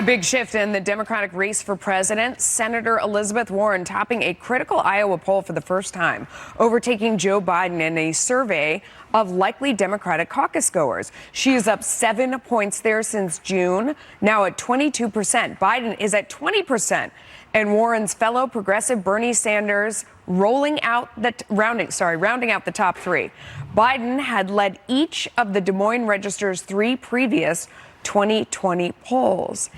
A big shift in the Democratic race for president. Senator Elizabeth Warren topping a critical Iowa poll for the first time, overtaking Joe Biden in a survey of likely Democratic caucus goers. She is up 7 points there since June, now at 22%. Biden is at 20%. And Warren's fellow progressive Bernie Sanders rounding out the top three. Biden had led each of the Des Moines Register's 3 previous 2020 polls.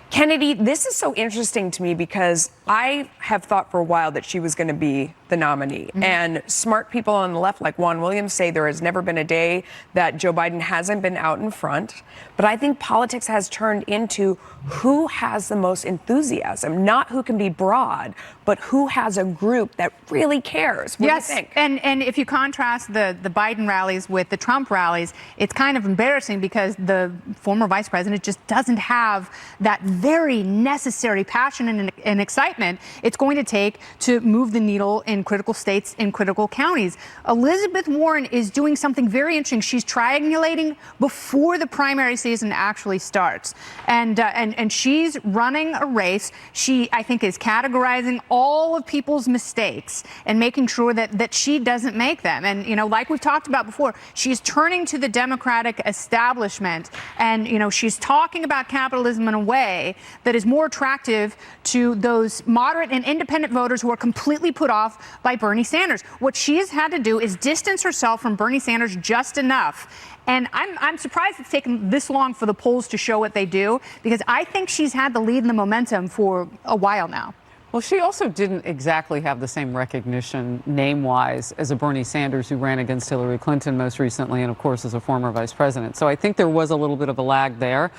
Kennedy, this is so interesting to me because I have thought for a while that she was going to be the nominee. And smart people on the left, like Juan Williams, say there has never been a day that Joe Biden hasn't been out in front. But I think politics has turned into who has the most enthusiasm, not who can be broad, but who has a group that really cares. What do you think? And if you contrast the Biden rallies with the Trump rallies, it's kind of embarrassing because the former vice president just doesn't have that very necessary passion and excitement it's going to take to move the needle in critical states, in critical counties. Elizabeth Warren is doing something very interesting. She's triangulating before the primary season actually starts. And she's running a race. She, I think, is categorizing all of people's mistakes and making sure that she doesn't make them. And, you know, like we've talked about before, she's turning to the Democratic establishment and, you know, she's talking about capitalism in a way that is more attractive to those moderate and independent voters who are completely put off by Bernie Sanders. What she has had to do is distance herself from Bernie Sanders just enough. And I'm surprised it's taken this long for the polls to show what they do, because I think she's had the lead and the momentum for a while now. Well, she also didn't exactly have the same recognition name-wise as a Bernie Sanders who ran against Hillary Clinton most recently and, of course, as a former vice president. So I think there was a little bit of a lag there.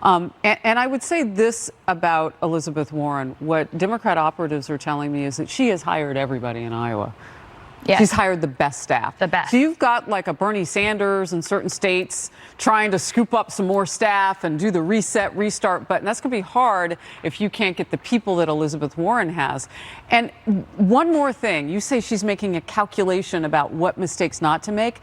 And I would say this about Elizabeth Warren. What Democrat operatives are telling me is that she has hired everybody in Iowa. Yes. She's hired the best staff. The best. So you've got like a Bernie Sanders in certain states trying to scoop up some more staff and do the reset, restart button. That's going to be hard if you can't get the people that Elizabeth Warren has. And one more thing, you say she's making a calculation about what mistakes not to make.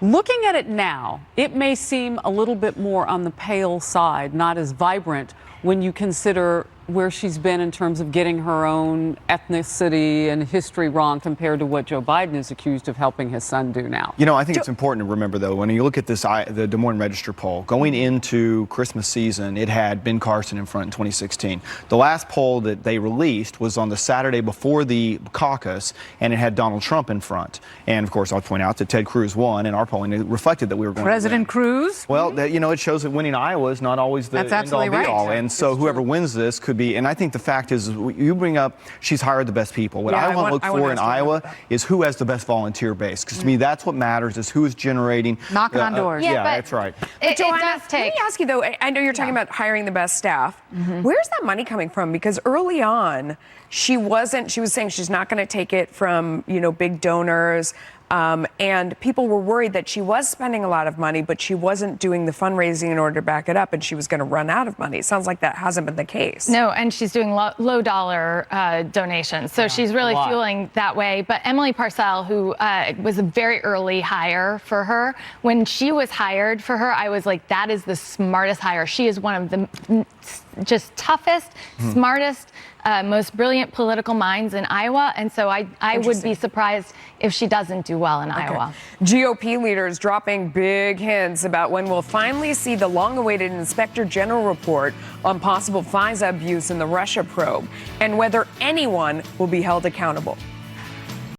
Looking at it now, it may seem a little bit more on the pale side, not as vibrant when you consider where she's been in terms of getting her own ethnicity and history wrong compared to what Joe Biden is accused of helping his son do now. You know, I think it's important to remember, though, when you look at this, the Des Moines Register poll, going into Christmas season, it had Ben Carson in front in 2016. The last poll that they released was on the Saturday before the caucus, and it had Donald Trump in front. And, of course, I'll point out that Ted Cruz won, and our polling reflected that we were going President to win. Cruz? Well, you know, it shows that winning Iowa is not always the end-all, be-all. And so whoever wins this could be, and I think the fact is, you bring up, she's hired the best people. What I want to look for in Iowa is who has the best volunteer base. Because to me, that's what matters, is who is generating. Knocking on doors. Yeah, that's right. But Joanna, let me ask you, though, I know you're talking about hiring the best staff. Where's that money coming from? Because early on, she was saying she's not going to take it from, you know, big donors. And people were worried that she was spending a lot of money, but she wasn't doing the fundraising in order to back it up, and she was going to run out of money. It sounds like that hasn't been the case. No, and she's doing low dollar donations. So she's really feeling that way. But Emily Parcell, who was a very early hire for her, when she was hired for her, I was like, that is the smartest hire. She is one of the just toughest, smartest, most brilliant political minds in Iowa. And so I would be surprised if she doesn't do well in Iowa. GOP leaders dropping big hints about when we'll finally see the long-awaited Inspector General report on possible FISA abuse in the Russia probe and whether anyone will be held accountable.